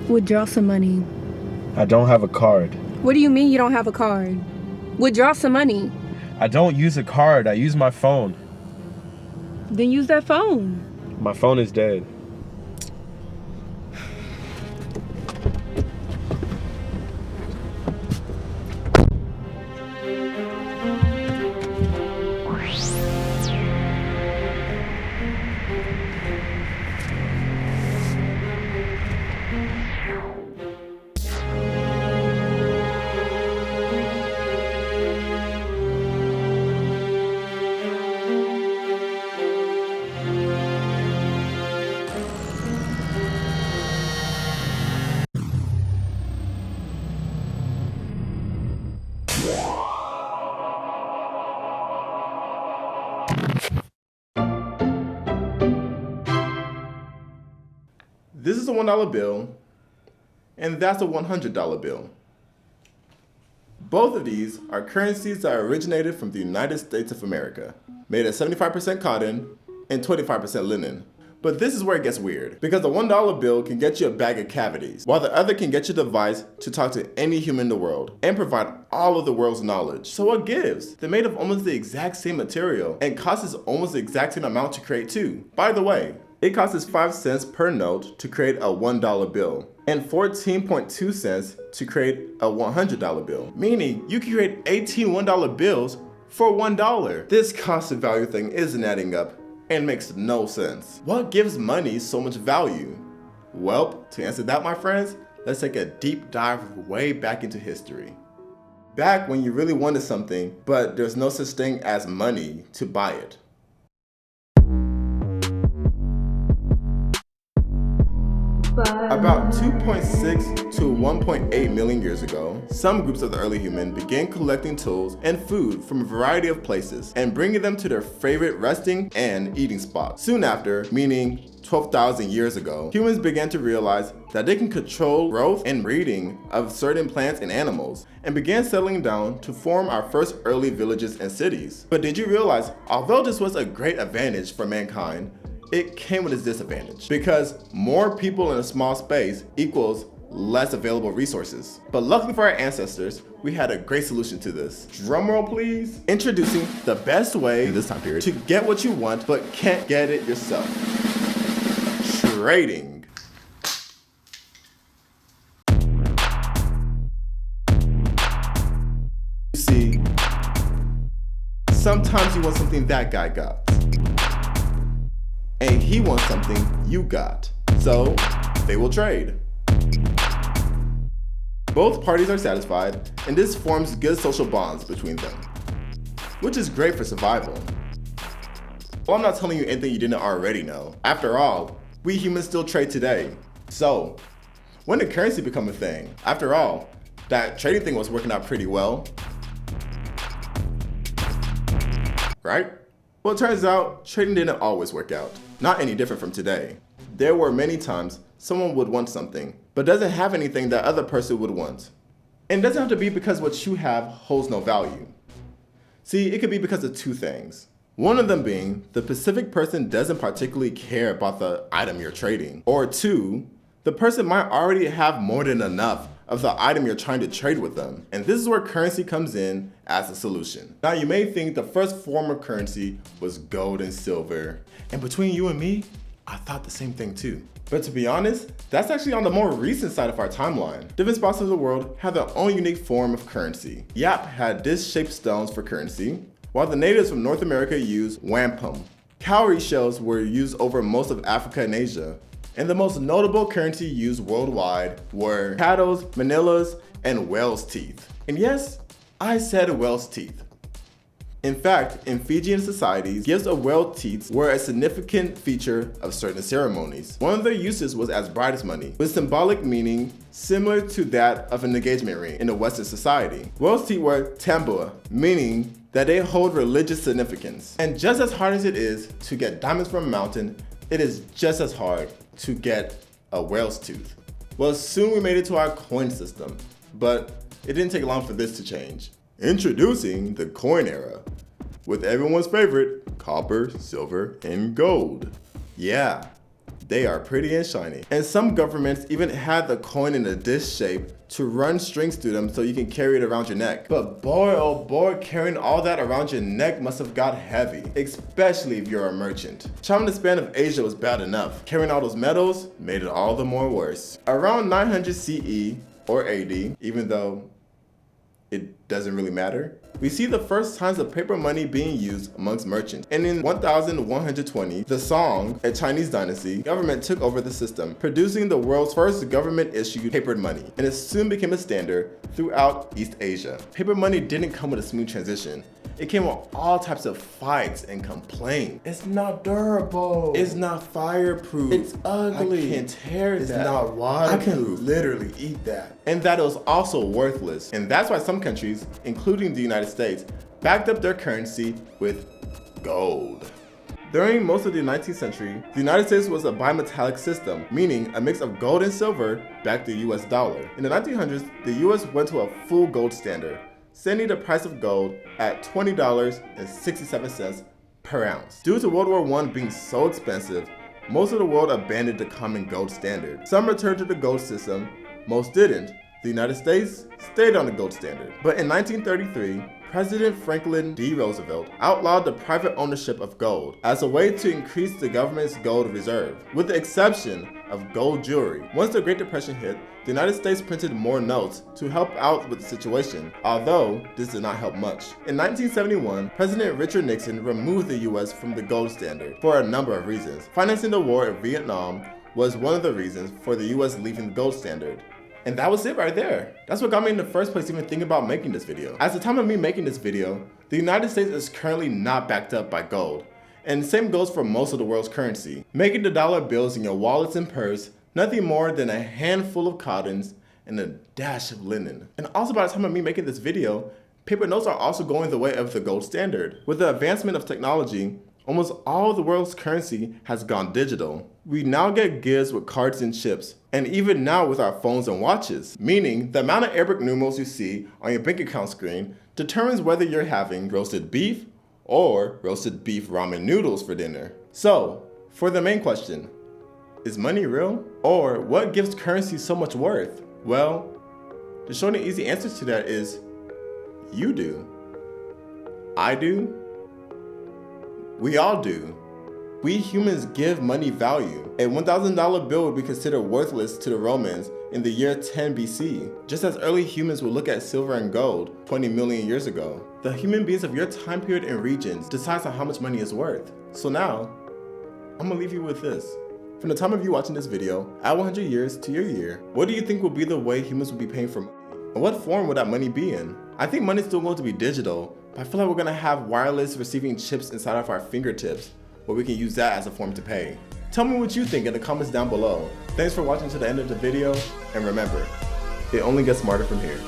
Withdraw some money. I don't have a card. What do you mean you don't have a card? Withdraw some money. I don't use a card. I use my phone. Then use that phone. My phone is dead. This is a $1 bill, and that's a $100 bill. Both of these are currencies that originated from the United States of America, made of 75% cotton and 25% linen. But this is where it gets weird, because the $1 bill can get you a bag of cavities, while the other can get you a device to talk to any human in the world and provide all of the world's knowledge. So what gives? They're made of almost the exact same material and costs almost the exact same amount to create too. By the way, it costs 5 cents per note to create a $1 bill and 14.2 cents to create a $100 bill, meaning you can create 18 $1 bills for $1. This cost of value thing isn't adding up and makes no sense. What gives money so much value? Well, to answer that, my friends, let's take a deep dive way back into history. Back when you really wanted something, but there's no such thing as money to buy it. About 2.6 to 1.8 million years ago, some groups of the early human began collecting tools and food from a variety of places and bringing them to their favorite resting and eating spots. Soon after, meaning 12,000 years ago, humans began to realize that they can control growth and breeding of certain plants and animals and began settling down to form our first early villages and cities. But did you realize, although this was a great advantage for mankind, it came with its disadvantage, because more people in a small space equals less available resources. But luckily for our ancestors, we had a great solution to this. Drumroll please. Introducing the best way in this time period to get what you want but can't get it yourself. Trading. You see, sometimes you want something that guy got, and he wants something you got, so they will trade. Both parties are satisfied, and this forms good social bonds between them, which is great for survival. Well, I'm not telling you anything you didn't already know. After all, we humans still trade today. So, when did currency become a thing? After all, that trading thing was working out pretty well, right? Well, it turns out trading didn't always work out. Not any different from today. There were many times someone would want something, but doesn't have anything that other person would want. And it doesn't have to be because what you have holds no value. See, it could be because of two things. One of them being, the specific person doesn't particularly care about the item you're trading. Or two, the person might already have more than enough of the item you're trying to trade with them. And this is where currency comes in as a solution. Now you may think the first form of currency was gold and silver. And between you and me, I thought the same thing too. But to be honest, that's actually on the more recent side of our timeline. Different spots of the world have their own unique form of currency. Yap had disc-shaped stones for currency, while the natives from North America used wampum. Cowrie shells were used over most of Africa and Asia. And the most notable currency used worldwide were paddles, manillas, and whale's teeth. And yes, I said whale's teeth. In fact, in Fijian societies, gifts of whale teeth were a significant feature of certain ceremonies. One of their uses was as brides's money, with symbolic meaning similar to that of an engagement ring in a Western society. Whale's teeth were tambua, meaning that they hold religious significance. And just as hard as it is to get diamonds from a mountain, it is just as hard to get a whale's tooth. Well, soon we made it to our coin system, but it didn't take long for this to change. Introducing the coin era, with everyone's favorite, copper, silver, and gold. Yeah, They are pretty and shiny. And some governments even had the coin in a disc shape to run strings through them so you can carry it around your neck. But boy, oh boy, carrying all that around your neck must have got heavy, especially if you're a merchant. Traveling the span of Asia was bad enough. Carrying all those metals made it all the more worse. Around 900 CE or AD, even though it doesn't really matter, we see the first signs of paper money being used amongst merchants. And in 1120, the Song, a Chinese dynasty, government took over the system, producing the world's first government-issued papered money, and it soon became a standard throughout East Asia. Paper money didn't come with a smooth transition. It came with all types of fights and complaints. It's not durable. It's not fireproof. It's ugly. I can't tear that. It's not waterproof. I can literally eat that. And that it was also worthless. And that's why some countries, including the United States, backed up their currency with gold. During most of the 19th century, the United States was a bimetallic system, meaning a mix of gold and silver backed the US dollar. In the 1900s, the US went to a full gold standard, setting the price of gold at $20.67 per ounce. Due to World War I being so expensive, most of the world abandoned the common gold standard. Some returned to the gold system, most didn't. The United States stayed on the gold standard. But in 1933, President Franklin D. Roosevelt outlawed the private ownership of gold as a way to increase the government's gold reserve, with the exception of gold jewelry. Once the Great Depression hit, the United States printed more notes to help out with the situation, although this did not help much. In 1971, President Richard Nixon removed the US from the gold standard for a number of reasons. Financing the war in Vietnam was one of the reasons for the US leaving the gold standard. And that was it right there. That's what got me in the first place even thinking about making this video. At the time of me making this video, the United States is currently not backed up by gold. And the same goes for most of the world's currency. Making the dollar bills in your wallets and purse nothing more than a handful of cottons and a dash of linen. And also by the time of me making this video, paper notes are also going the way of the gold standard. With the advancement of technology, almost all of the world's currency has gone digital. We now get goods with cards and chips, and even now with our phones and watches, meaning the amount of Arabic numerals you see on your bank account screen determines whether you're having roasted beef or roasted beef ramen noodles for dinner. So, for the main question, is money real? Or what gives currency so much worth? Well, the short and easy answer to that is, you do. I do. We all do. We humans give money value. A $1,000 bill would be considered worthless to the Romans in the year 10 BC, just as early humans would look at silver and gold 20 million years ago. The human beings of your time period and regions decides on how much money is worth. So now, I'm gonna leave you with this. From the time of you watching this video, add 100 years to your year, what do you think will be the way humans will be paying for money? And what form would that money be in? I think money's still going to be digital, but I feel like we're gonna have wireless receiving chips inside of our fingertips, where we can use that as a form to pay. Tell me what you think in the comments down below. Thanks for watching to the end of the video, and remember, it only gets smarter from here.